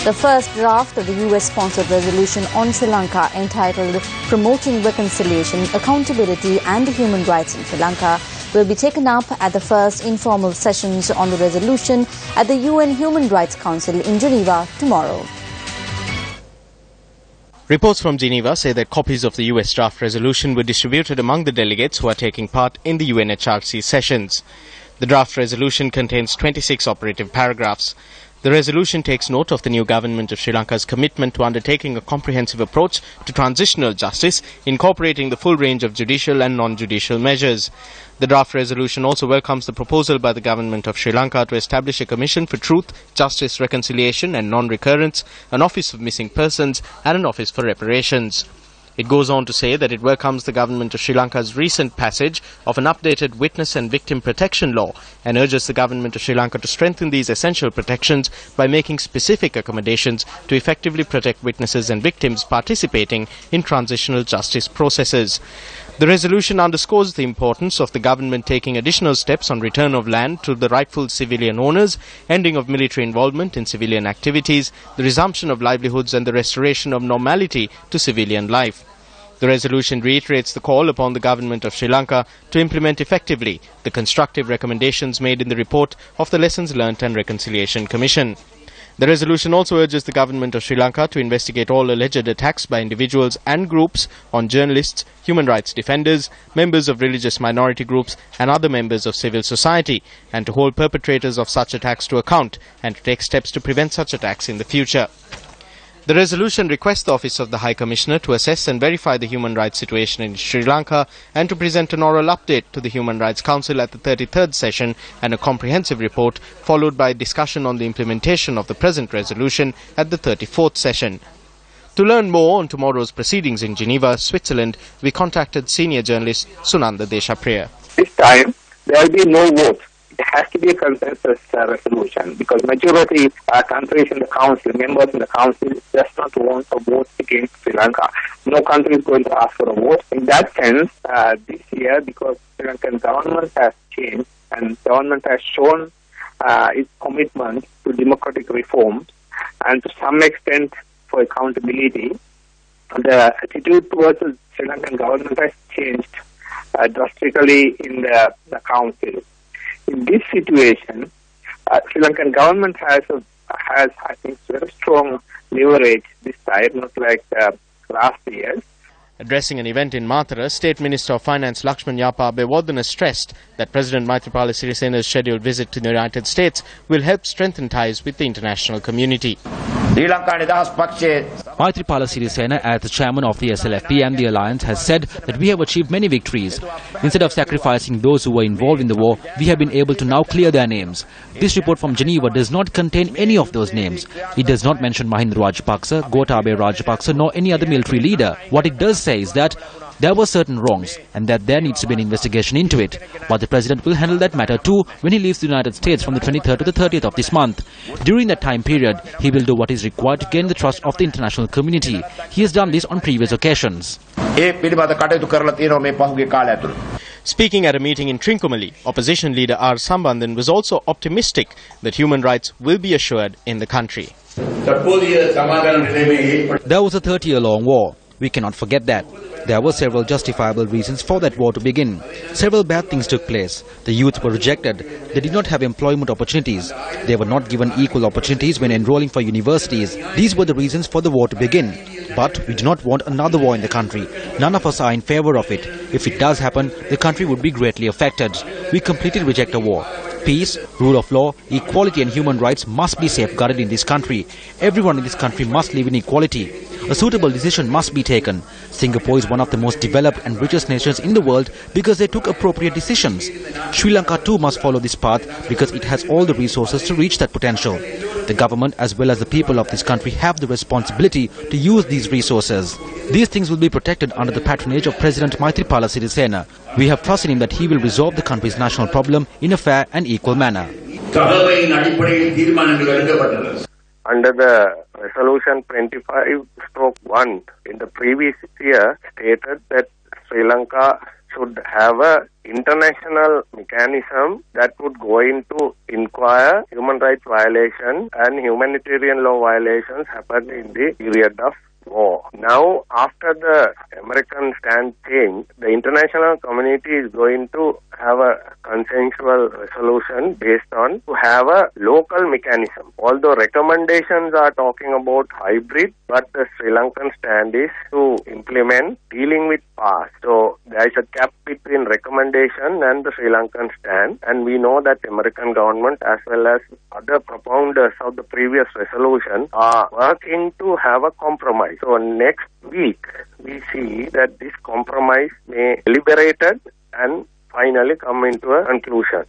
The first draft of the US-sponsored resolution on Sri Lanka entitled Promoting Reconciliation, Accountability and Human Rights in Sri Lanka will be taken up at the first informal sessions on the resolution at the UN Human Rights Council in Geneva tomorrow. Reports from Geneva say that copies of the US draft resolution were distributed among the delegates who are taking part in the UNHRC sessions. The draft resolution contains 26 operative paragraphs. The resolution takes note of the new government of Sri Lanka's commitment to undertaking a comprehensive approach to transitional justice, incorporating the full range of judicial and non-judicial measures. The draft resolution also welcomes the proposal by the government of Sri Lanka to establish a Commission for Truth, Justice, Reconciliation and Non-Recurrence, an Office of Missing Persons and an Office for Reparations. It goes on to say that it welcomes the government of Sri Lanka's recent passage of an updated witness and victim protection law and urges the government of Sri Lanka to strengthen these essential protections by making specific accommodations to effectively protect witnesses and victims participating in transitional justice processes. The resolution underscores the importance of the government taking additional steps on return of land to the rightful civilian owners, ending of military involvement in civilian activities, the resumption of livelihoods and the restoration of normality to civilian life. The resolution reiterates the call upon the government of Sri Lanka to implement effectively the constructive recommendations made in the report of the Lessons Learnt and Reconciliation Commission. The resolution also urges the government of Sri Lanka to investigate all alleged attacks by individuals and groups on journalists, human rights defenders, members of religious minority groups and other members of civil society, and to hold perpetrators of such attacks to account and to take steps to prevent such attacks in the future. The resolution requests the Office of the High Commissioner to assess and verify the human rights situation in Sri Lanka and to present an oral update to the Human Rights Council at the 33rd session and a comprehensive report, followed by a discussion on the implementation of the present resolution at the 34th session. To learn more on tomorrow's proceedings in Geneva, Switzerland, we contacted senior journalist Sunanda Deshapriya. This time, there will be no vote. It has to be a consensus resolution because majority countries in the council, members in the council, just not want a vote against Sri Lanka. No country is going to ask for a vote. In that sense, this year, because Sri Lankan government has changed and government has shown its commitment to democratic reforms and to some extent for accountability, the attitude towards the Sri Lankan government has changed drastically in the council. In this situation, Sri Lankan government has, I think, very strong leverage this time, not like last year. Addressing an event in Mathura, State Minister of Finance Lakshman Yapa Abewardena stressed that President Maithripala Sirisena's scheduled visit to the United States will help strengthen ties with the international community. Maithripala Sirisena, as the chairman of the SLFP and the alliance, has said that we have achieved many victories. Instead of sacrificing those who were involved in the war, we have been able to now clear their names. This report from Geneva does not contain any of those names. It does not mention Mahinda Rajapaksa, Gotabaya Rajapaksa, nor any other military leader. What it does say is that there were certain wrongs and that there needs to be an investigation into it. But the President will handle that matter too when he leaves the United States from the 23rd to the 30th of this month. During that time period, he will do what is required to gain the trust of the international community. He has done this on previous occasions. Speaking at a meeting in Trincomalee, opposition leader R. Sambandhan was also optimistic that human rights will be assured in the country. There was a 30-year-long war. We cannot forget that. There were several justifiable reasons for that war to begin. Several bad things took place. The youth were rejected. They did not have employment opportunities. They were not given equal opportunities when enrolling for universities. These were the reasons for the war to begin. But we do not want another war in the country. None of us are in favor of it. If it does happen, the country would be greatly affected. We completely reject a war. Peace, rule of law, equality and human rights must be safeguarded in this country. Everyone in this country must live in equality. A suitable decision must be taken. Singapore is one of the most developed and richest nations in the world because they took appropriate decisions. Sri Lanka too must follow this path because it has all the resources to reach that potential. The government as well as the people of this country have the responsibility to use these resources. These things will be protected under the patronage of President Maithripala Sirisena. We have trust in him that he will resolve the country's national problem in a fair and equal manner. Under the Resolution 25/1 in the previous year stated that Sri Lanka should have a international mechanism that would go into inquire human rights violations and humanitarian law violations happened in the period of war. Now, after the American stand change, the international community is going to have a consensual resolution based on to have a local mechanism. Although recommendations are talking about hybrid, but the Sri Lankan stand is to implement dealing with past. So there is a gap between recommendation and the Sri Lankan stand, and we know that the American government as well as other propounders of the previous resolution are working to have a compromise. So next week we see that this compromise may be deliberated and finally come into a conclusion.